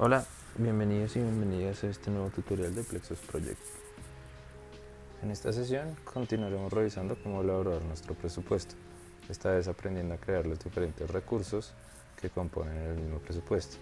Hola, bienvenidos y bienvenidas a este nuevo tutorial de Plexus Project. En esta sesión continuaremos revisando cómo elaborar nuestro presupuesto, esta vez aprendiendo a crear los diferentes recursos que componen el mismo presupuesto,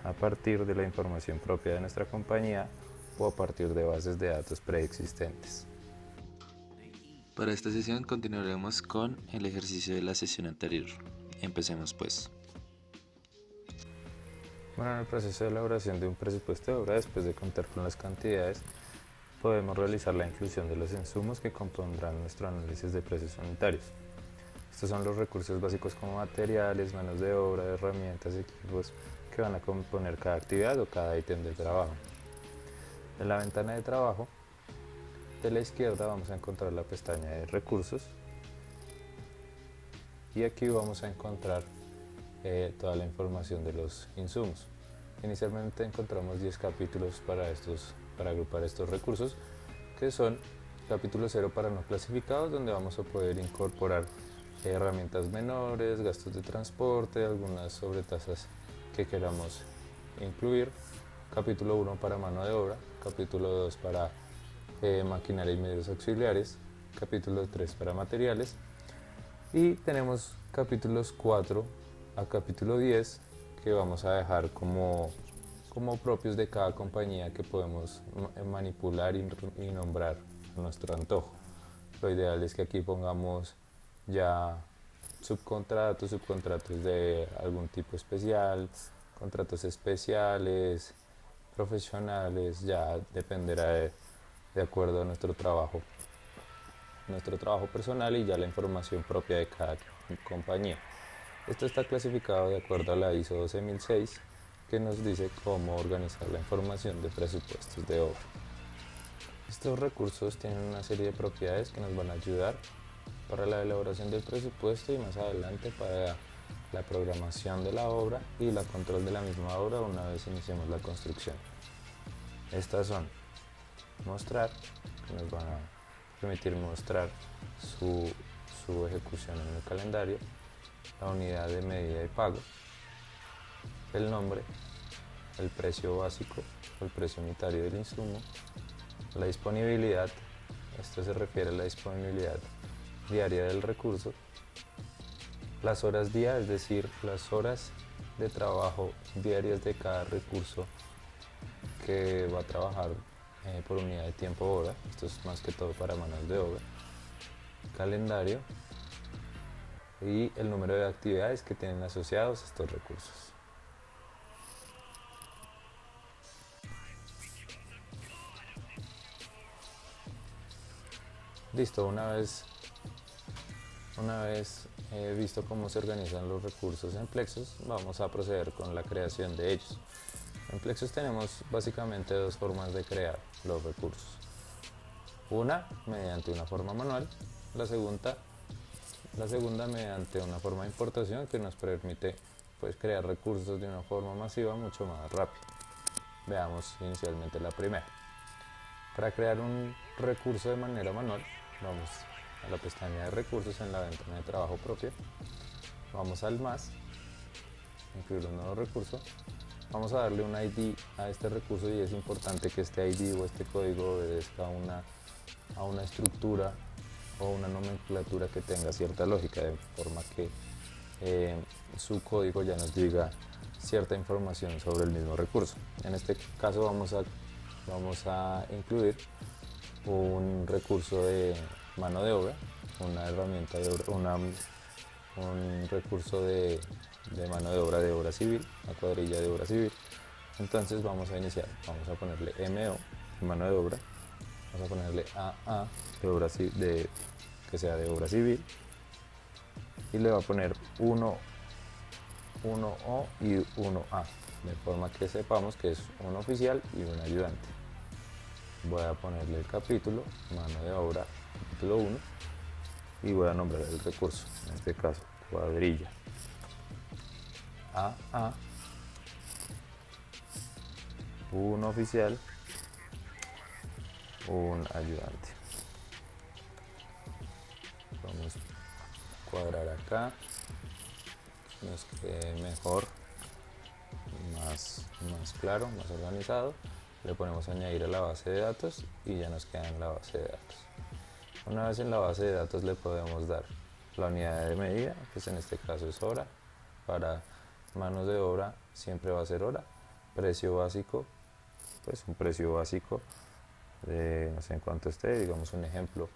a partir de la información propia de nuestra compañía o a partir de bases de datos preexistentes. Para esta sesión continuaremos con el ejercicio de la sesión anterior. Empecemos pues. Bueno, en el proceso de elaboración de un presupuesto de obra, después de contar con las cantidades, podemos realizar la inclusión de los insumos que compondrán nuestro análisis de precios unitarios. Estos son los recursos básicos como materiales, manos de obra, herramientas, equipos que van a componer cada actividad o cada ítem de trabajo. En la ventana de trabajo de la izquierda vamos a encontrar la pestaña de recursos y aquí vamos a encontrar toda la información de los insumos. Inicialmente encontramos 10 capítulos para agrupar estos recursos, que son capítulo 0 para no clasificados, donde vamos a poder incorporar herramientas menores, gastos de transporte, algunas sobretasas que queramos incluir. Capítulo 1 para mano de obra, capítulo 2 para maquinaria y medios auxiliares, capítulo 3 para materiales y tenemos capítulos 4 a capítulo 10 que vamos a dejar como propios de cada compañía, que podemos manipular y nombrar a nuestro antojo. Lo ideal es que aquí pongamos ya subcontratos de algún tipo especial, contratos especiales, profesionales, ya dependerá de acuerdo a nuestro trabajo personal y ya la información propia de cada compañía. Esto está clasificado de acuerdo a la ISO 12006, que nos dice cómo organizar la información de presupuestos de obra. Estos recursos tienen una serie de propiedades que nos van a ayudar para la elaboración del presupuesto y más adelante para la programación de la obra y el control de la misma obra una vez iniciemos la construcción. Estas son mostrar, que nos van a permitir mostrar su ejecución en el calendario, la unidad de medida y pago, el nombre, el precio básico o el precio unitario del insumo, la disponibilidad, esto se refiere a la disponibilidad diaria del recurso, las horas día, es decir, las horas de trabajo diarias de cada recurso que va a trabajar por unidad de tiempo hora, esto es más que todo para manos de obra, calendario y el número de actividades que tienen asociados estos recursos. Listo, una vez visto cómo se organizan los recursos en Plexus, vamos a proceder con la creación de ellos. En Plexus tenemos básicamente dos formas de crear los recursos. Una mediante una forma manual, la segunda mediante una forma de importación que nos permite crear recursos de una forma masiva mucho más rápido. Veamos inicialmente la primera. Para crear un recurso de manera manual, vamos a la pestaña de recursos en la ventana de trabajo propio, vamos al más, incluir un nuevo recurso, vamos a darle un ID a este recurso y es importante que este ID o este código obedezca a una estructura o una nomenclatura que tenga cierta lógica, de forma que su código ya nos diga cierta información sobre el mismo recurso. En este caso vamos a incluir un recurso de mano de obra, una herramienta de obra, un recurso de mano de obra civil, una cuadrilla de obra civil. Entonces vamos a iniciar, vamos a ponerle MO, mano de obra, vamos a ponerle AA, que sea de obra civil, y le va a poner 1O y 1A, de forma que sepamos que es un oficial y un ayudante. Voy a ponerle el capítulo, mano de obra, capítulo 1, y voy a nombrar el recurso, en este caso cuadrilla AA, un oficial, un ayudante. Vamos a cuadrar acá, nos quede mejor más claro, más organizado. Le ponemos añadir a la base de datos y ya nos queda en la base de datos. Una vez en la base de datos le podemos dar la unidad de medida, que en este caso es hora. Para manos de obra siempre va a ser hora. Precio básico, pues un precio básico de no sé en cuánto esté, digamos un ejemplo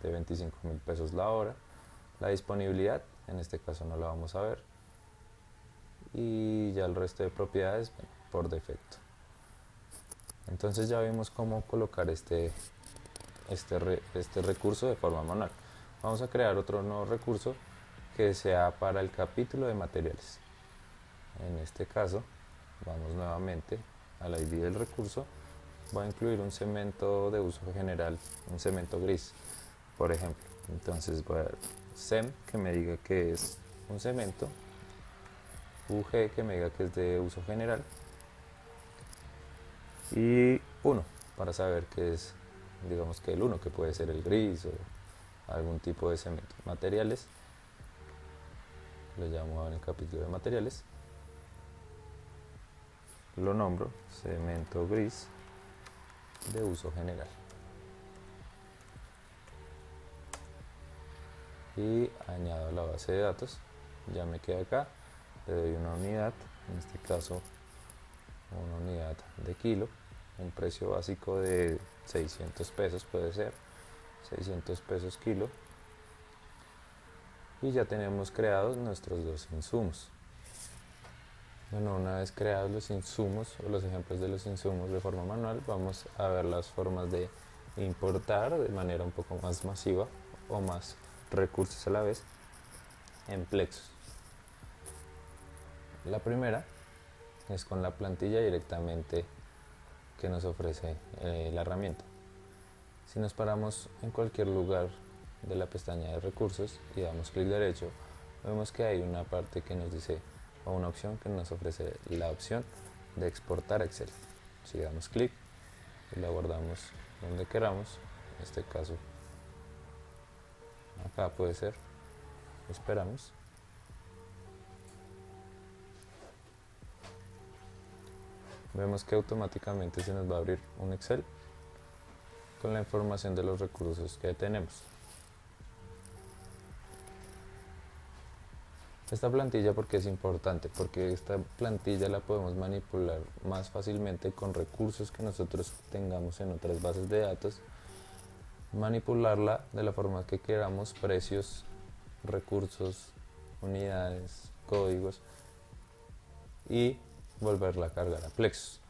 de 25.000 pesos la hora. La disponibilidad, en este caso no la vamos a ver. Y ya el resto de propiedades, bueno, por defecto. Entonces ya vimos cómo colocar este recurso de forma manual. Vamos a crear otro nuevo recurso que sea para el capítulo de materiales. En este caso, vamos nuevamente al ID del recurso. Voy a incluir un cemento de uso general, un cemento gris, por ejemplo. Entonces voy a dar sem, que me diga que es un cemento, UG, que me diga que es de uso general, y 1, para saber que es, digamos que el 1, que puede ser el gris o algún tipo de cemento. Materiales, lo llamo en el capítulo de materiales, lo nombro cemento gris de uso general. Y añado a la base de datos, ya me queda acá, le doy una unidad, en este caso una unidad de kilo, un precio básico de 600 pesos puede ser, 600 pesos kilo, y ya tenemos creados nuestros dos insumos. Bueno, una vez creados los insumos o los ejemplos de los insumos de forma manual, vamos a ver las formas de importar de manera un poco más masiva o más recursos a la vez en Plexus. La primera es con la plantilla directamente que nos ofrece la herramienta. Si nos paramos en cualquier lugar de la pestaña de recursos y damos clic derecho, vemos que hay una parte que nos dice, o una opción que nos ofrece la opción de exportar a Excel. Si damos clic y la guardamos donde queramos, en este caso acá puede ser, esperamos. Vemos que automáticamente se nos va a abrir un Excel con la información de los recursos que tenemos. Esta plantilla, ¿porque es importante? Porque esta plantilla la podemos manipular más fácilmente con recursos que nosotros tengamos en otras bases de datos, manipularla de la forma que queramos, precios, recursos, unidades, códigos, y volverla a cargar a Plexus.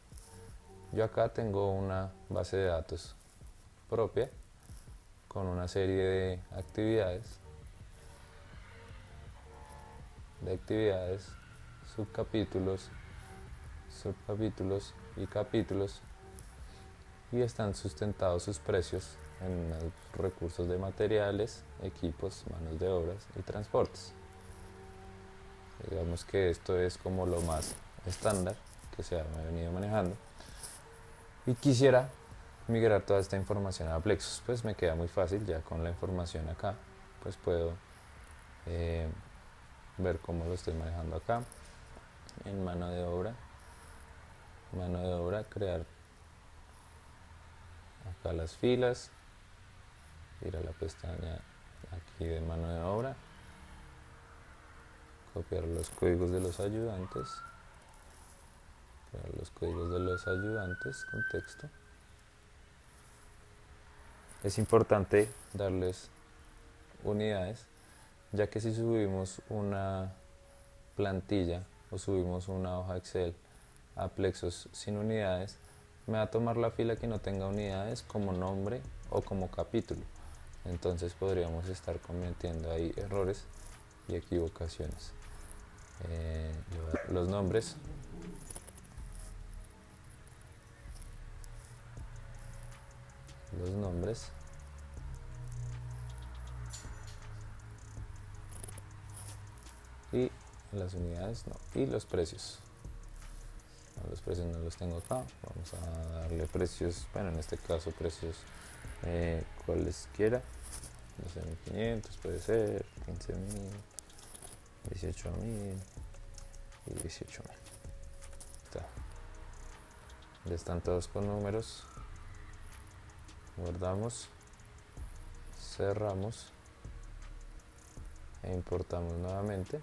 Yo acá tengo una base de datos propia con una serie de actividades, subcapítulos y capítulos, y están sustentados sus precios en los recursos de materiales, equipos, manos de obras y transportes. Digamos que esto es como lo más estándar que se ha venido manejando, y quisiera migrar toda esta información a Plexus. Pues me queda muy fácil, ya con la información acá pues puedo ver cómo lo estoy manejando acá en mano de obra, crear acá las filas, ir a la pestaña aquí de mano de obra, copiar los códigos de los ayudantes, con texto. Es importante darles unidades, ya que si subimos una plantilla o subimos una hoja Excel a Plexus sin unidades, me va a tomar la fila que no tenga unidades como nombre o como capítulo. Entonces podríamos estar cometiendo ahí errores y equivocaciones. Los nombres. Y las unidades no. Y los precios. Los precios no los tengo acá. Vamos a darle precios, bueno, en este caso precios cualesquiera. 12.500 puede ser, 15.000, 18.000, y 18.000. Ya están todos con números. Guardamos, cerramos e importamos nuevamente.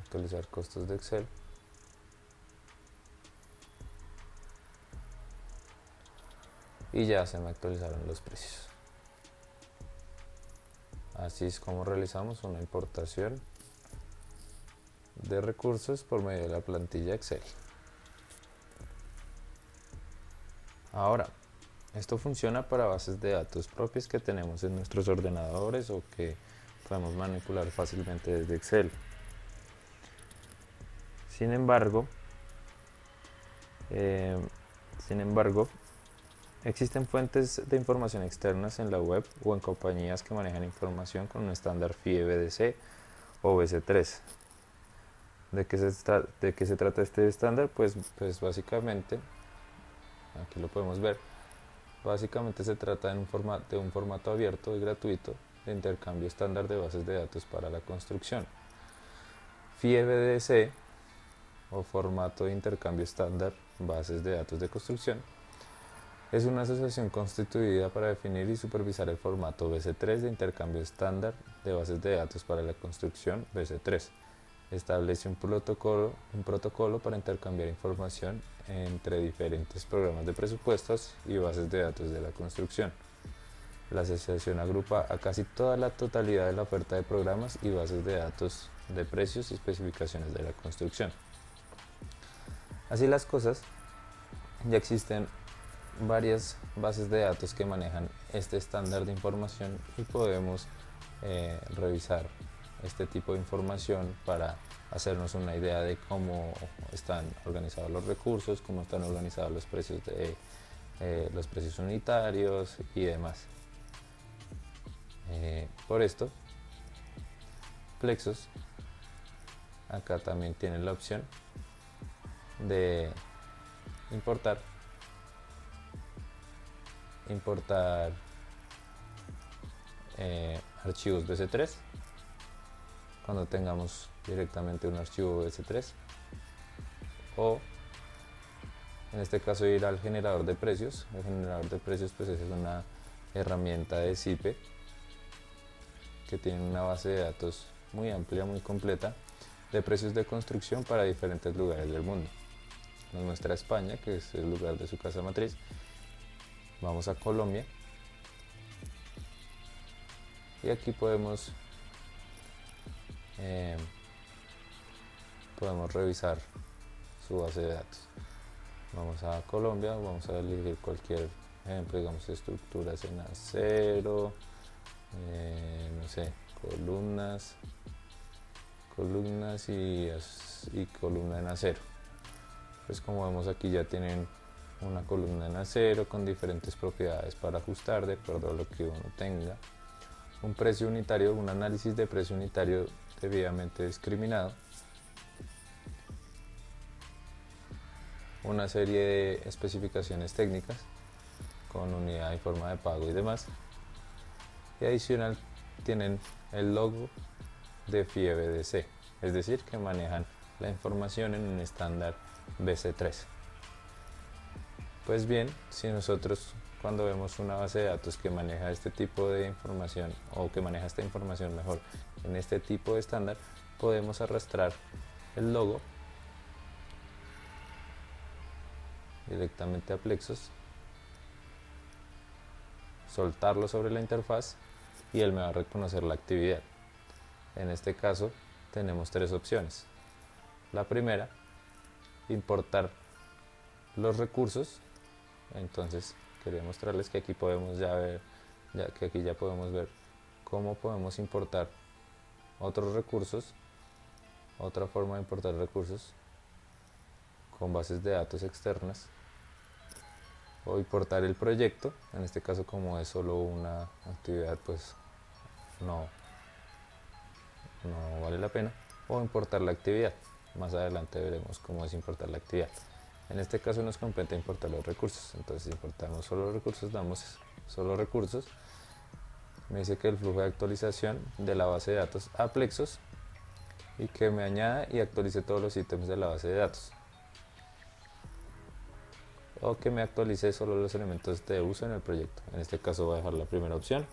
Actualizar costos de Excel. Y ya se me actualizaron los precios. Así es como realizamos una importación de recursos por medio de la plantilla Excel. Ahora, esto funciona para bases de datos propias que tenemos en nuestros ordenadores o que podemos manipular fácilmente desde Excel. Sin embargo, existen fuentes de información externas en la web o en compañías que manejan información con un estándar FIE-BDC o BC3. ¿De qué se trata este estándar? Pues básicamente, aquí lo podemos ver, básicamente se trata de un formato abierto y gratuito de intercambio estándar de bases de datos para la construcción. FIE-BDC o formato de intercambio estándar bases de datos de construcción es una asociación constituida para definir y supervisar el formato BC3 de intercambio estándar de bases de datos para la construcción BC3. Establece un protocolo para intercambiar información entre diferentes programas de presupuestos y bases de datos de la construcción. La asociación agrupa a casi toda la totalidad de la oferta de programas y bases de datos de precios y especificaciones de la construcción. Así las cosas, ya existen varias bases de datos que manejan este estándar de información y podemos revisar este tipo de información para hacernos una idea de cómo están organizados los recursos, cómo están organizados los precios los precios unitarios y demás. Por esto, Plexos acá también tiene la opción de importar archivos BC3 cuando tengamos directamente un archivo BC3, o en este caso ir al generador de precios. El generador de precios pues es una herramienta de SIPE que tiene una base de datos muy amplia, muy completa de precios de construcción para diferentes lugares del mundo. Nos muestra España, que es el lugar de su casa matriz. Vamos a Colombia y aquí podemos revisar su base de datos. Vamos a Colombia, vamos a elegir cualquier ejemplo, digamos estructuras en acero, no sé, columnas y columna en acero. Pues como vemos aquí ya tienen una columna en acero con diferentes propiedades para ajustar de acuerdo a lo que uno tenga. Un precio unitario, un análisis de precio unitario debidamente discriminado. Una serie de especificaciones técnicas con unidad y forma de pago y demás. Y adicional tienen el logo de FIE-BDC, es decir, que manejan la información en un estándar BC3. Pues bien, si nosotros cuando vemos una base de datos que maneja este tipo de información, o que maneja esta información mejor en este tipo de estándar, podemos arrastrar el logo directamente a Plexos, soltarlo sobre la interfaz y él me va a reconocer la actividad. En este caso tenemos tres opciones. La primera, importar los recursos. Entonces quería mostrarles que aquí podemos ya podemos ver cómo podemos importar otros recursos, otra forma de importar recursos con bases de datos externas, o importar el proyecto. En este caso, como es solo una actividad, pues no vale la pena, o importar la actividad. Más adelante veremos cómo es importar la actividad. En este caso nos compete importar los recursos, entonces importamos solo recursos, damos solo recursos. Me dice que el flujo de actualización de la base de datos a Plexos y que me añada y actualice todos los ítems de la base de datos, o que me actualice solo los elementos de uso en el proyecto. En este caso voy a dejar la primera opción.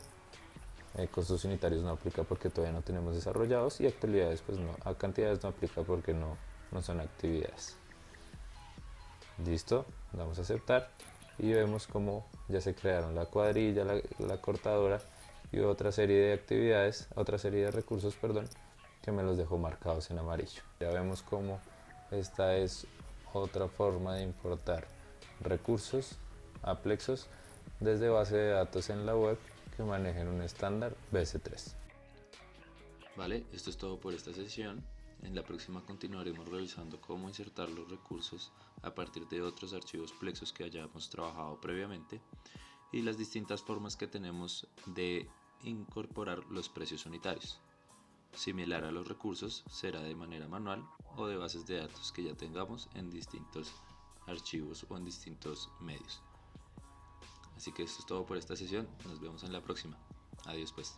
Costos unitarios no aplica porque todavía no tenemos desarrollados, y actividades pues no, a cantidades no aplica porque no son actividades. Listo, damos a aceptar y vemos cómo ya se crearon la cuadrilla, la cortadora y otra serie de actividades, otra serie de recursos, perdón, que me los dejó marcados en amarillo. Ya vemos cómo esta es otra forma de importar recursos a Plexos desde base de datos en la web que manejen un estándar BC3. Vale, esto es todo por esta sesión. En la próxima continuaremos revisando cómo insertar los recursos a partir de otros archivos Plexos que hayamos trabajado previamente y las distintas formas que tenemos de incorporar los precios unitarios. Similar a los recursos, será de manera manual o de bases de datos que ya tengamos en distintos archivos o en distintos medios. Así que esto es todo por esta sesión, nos vemos en la próxima. Adiós pues.